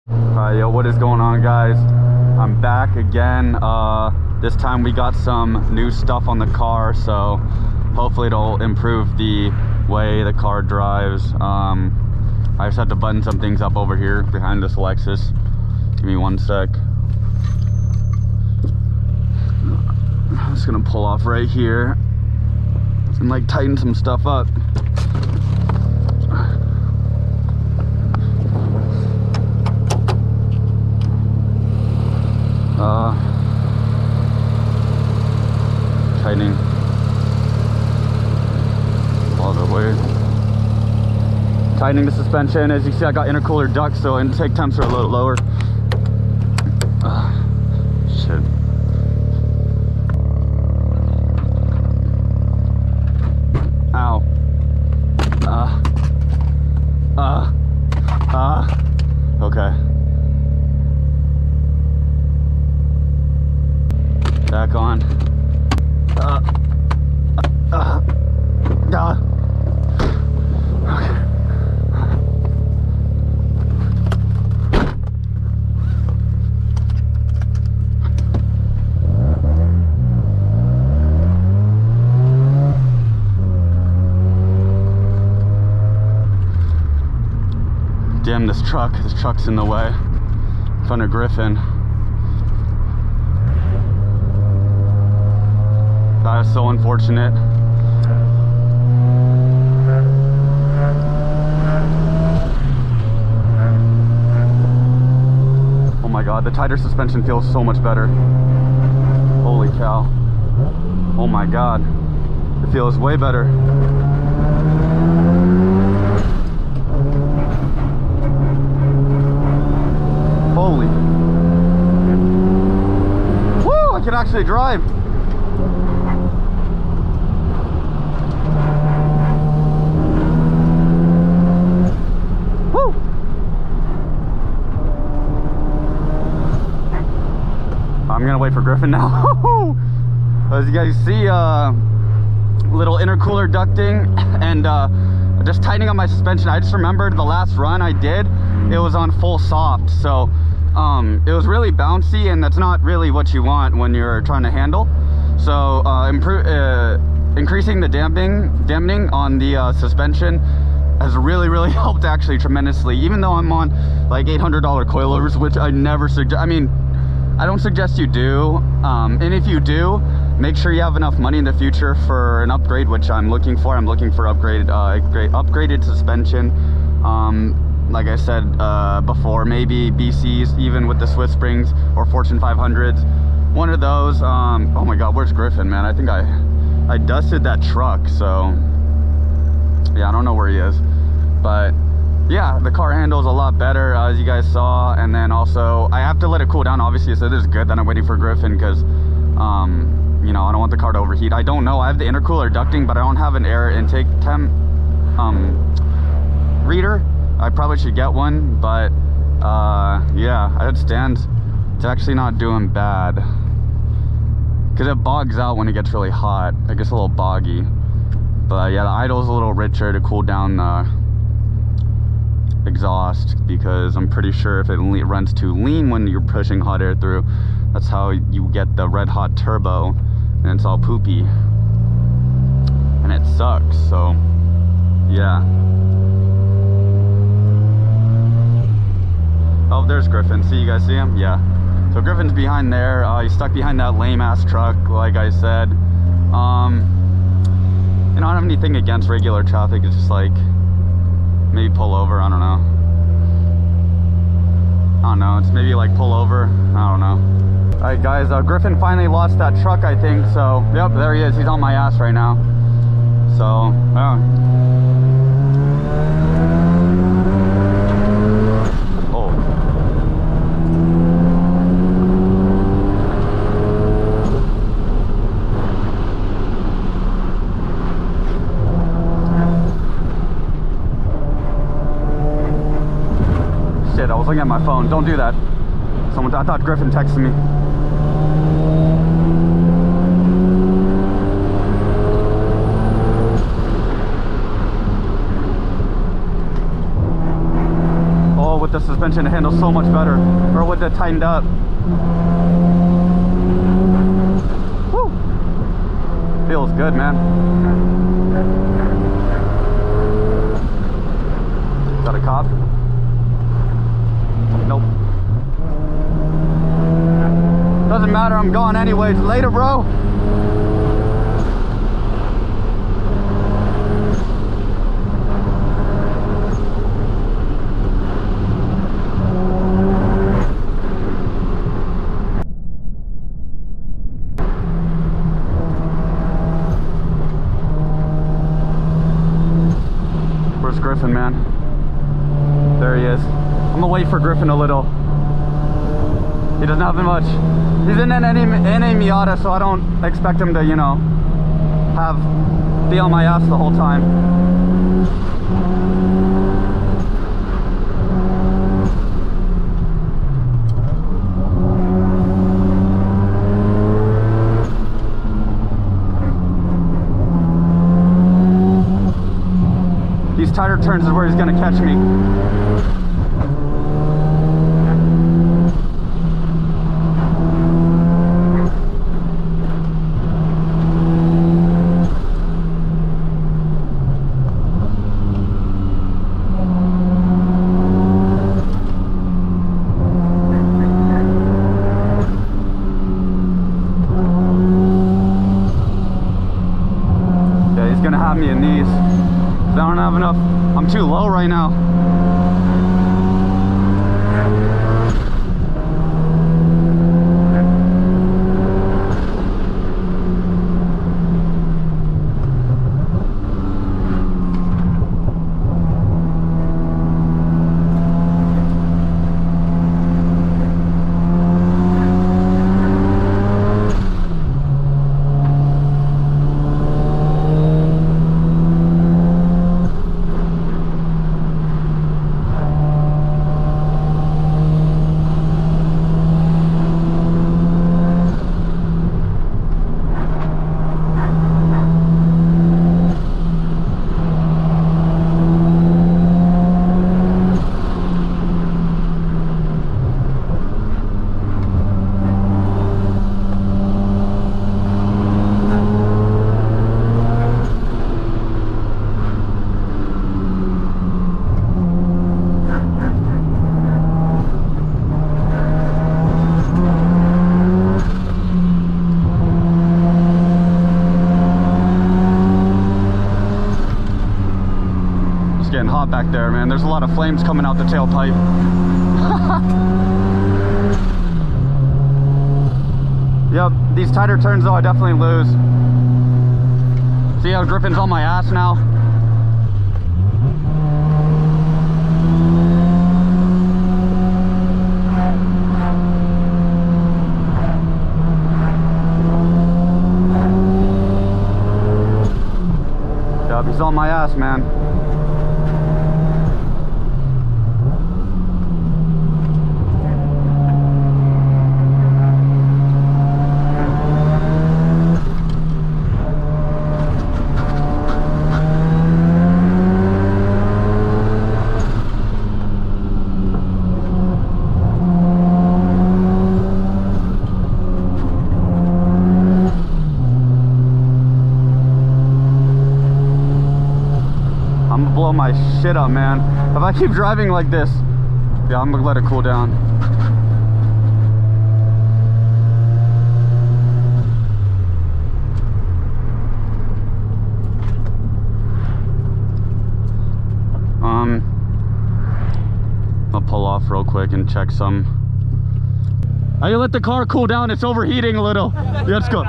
Yo, what is going on, guys? I'm back again. This time we got some new stuff on the car, so hopefully it'll improve the way the car drives. I just had to button some things up over here behind this Lexus. Give me one sec. I'm just gonna pull off right here and like tighten some stuff up. Tightening all the way. Tightening the suspension. As you see, I got intercooler ducts, so intake temps are a little lower. Shit. Ow. Okay. Back on. Okay. Damn, this truck's in the way in front of Griffin. That is so unfortunate. Oh my god, the tighter suspension feels so much better. Holy cow. Oh my god. It feels way better. Holy. Woo! I can actually drive. Woo! I'm gonna wait for Griffin now. As you guys see, little intercooler ducting and just tightening up my suspension. I just remembered the last run I did, it was on full soft, so it was really bouncy, and that's not really what you want when you're trying to handle. So increasing the dampening on the suspension has really helped actually tremendously, even though I'm on like $800 coilovers, which I never suggest. I mean, I don't suggest you do, and if you do, make sure you have enough money in the future for an upgrade, which I'm looking for. I'm looking for upgraded suspension. Like I said before, maybe BCs, even with the Swift Springs or Fortune 500s. One of those. Oh my god, where's Griffin, man? I think I dusted that truck, so yeah, I don't know where he is. But yeah, the car handles a lot better, as you guys saw. And then also, I have to let it cool down, obviously, so this is good that I'm waiting for Griffin, because you know, I don't want the car to overheat. I don't know, I have the intercooler ducting, but I don't have an air intake temp reader. I probably should get one, but yeah, it stands. It's actually not doing bad, because it bogs out when it gets really hot. It gets a little boggy. But yeah, the idle's a little richer to cool down the exhaust, because I'm pretty sure if it runs too lean when you're pushing hot air through, that's how you get the red hot turbo, and it's all poopy and it sucks. So yeah. Oh, there's Griffin. See, you guys see him? Yeah. So Griffin's behind there. He's stuck behind that lame ass truck, like I said. And I don't have anything against regular traffic. It's just like, maybe pull over. I don't know. It's maybe like pull over. I don't know. All right, guys. Griffin finally lost that truck, I think. So, yep, there he is. He's on my ass right now. So, yeah. I was looking at my phone. Don't do that. I thought Griffin texted me. the suspension to handle so much better, or with it tightened up. Woo! Feels good, man. Is that a cop? Nope. Doesn't matter, I'm gone anyways. Later, bro. Where's Griffin, man? There he is. I'm gonna wait for Griffin a little. He doesn't have much. He's in a Miata, so I don't expect him to, you know, be on my ass the whole time. These tighter turns is where he's gonna catch me. Gonna have me in these. I don't have enough. I'm too low right now. Getting hot back there, man. There's a lot of flames coming out the tailpipe. Yep, these tighter turns though I definitely lose. See how Griffin's on my ass now? Yep, he's on my ass, man. I'm gonna blow my shit up, man. If I keep driving like this, yeah, I'm gonna let it cool down. I'll pull off real quick and check some. I let the car cool down, it's overheating a little. Yeah, let's go.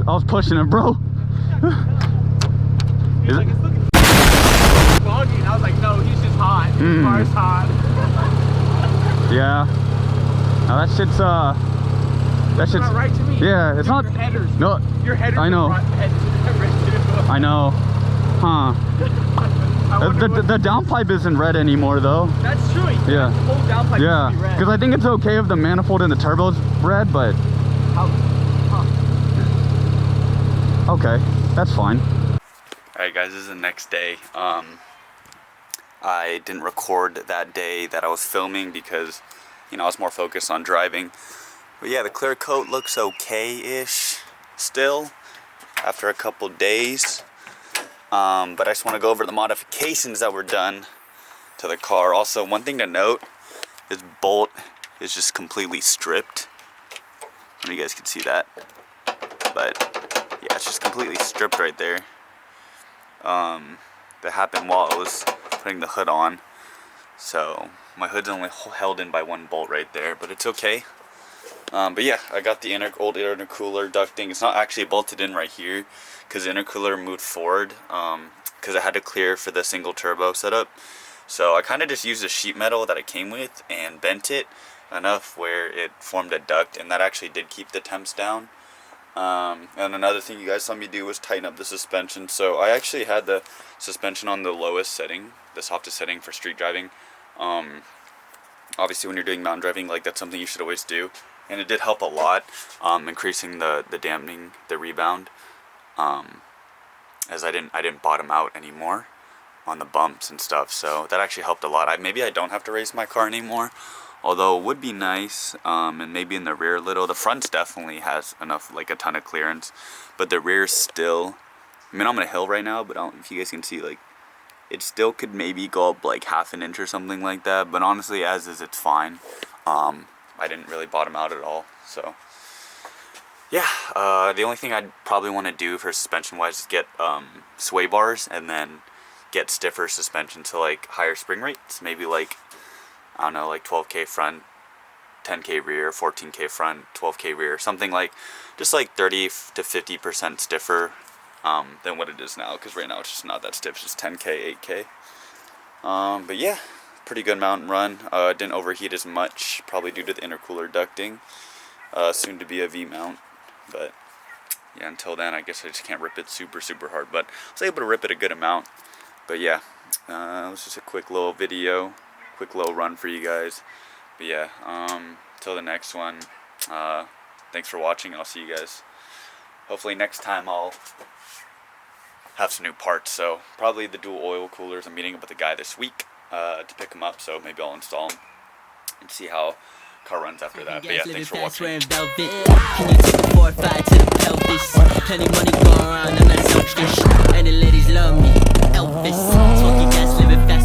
I was pushing it, bro. He's like, it's looking foggy, and I was like, no, he's just hot. His car's hot. Yeah. Now that shit's not right to me. Yeah, it's not. Your headers. No. Your headers. I know. I know. Huh. The downpipe isn't red anymore though. That's true. Yeah. The whole downpipe Yeah. used to be red. Because I think it's okay if the manifold in the turbo's red, but okay, that's fine. Alright guys, this is the next day. I didn't record that day that I was filming because, you know, I was more focused on driving. But yeah, the clear coat looks okay-ish still after a couple days. But I just want to go over the modifications that were done to the car. Also, one thing to note, this bolt is just completely stripped. I don't know if you guys can see that. But yeah, it's just completely stripped right there. That happened while I was putting the hood on. So my hood's only held in by one bolt right there, but it's okay. But yeah, I got the old intercooler ducting. It's not actually bolted in right here because the intercooler moved forward because I had to clear for the single turbo setup. So I kind of just used the sheet metal that it came with and bent it enough where it formed a duct, and that actually did keep the temps down. And another thing you guys saw me do was tighten up the suspension. So I actually had the suspension on the lowest setting, the softest setting for street driving. Obviously when you're doing mountain driving, like, that's something you should always do. And it did help a lot, increasing the dampening, the rebound, as I didn't bottom out anymore on the bumps and stuff. So that actually helped a lot. Maybe I don't have to raise my car anymore, although it would be nice. And maybe in the rear a little. The front definitely has enough, like a ton of clearance, but the rear still. I mean, I'm on a hill right now, but I don't know if you guys can see, like, it still could maybe go up like half an inch or something like that. But honestly, as is, it's fine. I didn't really bottom out at all. So yeah, the only thing I'd probably want to do for suspension wise is get sway bars and then get stiffer suspension, so like higher spring rates, maybe like, I don't know, like 12K front, 10K rear, 14K front, 12K rear, something like, just like 30 to 50% stiffer than what it is now, because right now it's just not that stiff. It's just 10K, 8K. But yeah, pretty good mountain run. Didn't overheat as much, probably due to the intercooler ducting. Soon to be a V-mount, but yeah, until then I guess I just can't rip it super hard, but I was able to rip it a good amount. But yeah, it was just a quick little video, quick little run for you guys. But yeah, till the next one, thanks for watching, and I'll see you guys. Hopefully next time I'll have some new parts. So probably the dual oil coolers. I'm meeting up with the guy this week to pick them up, so maybe I'll install them and see how car runs after that. But yeah, thanks for watching. Can you take a 4 or 5 to the pelvis? Plenty money going around, I'm not selfish. And the ladies love me. Elvis, smoking gas, living fast.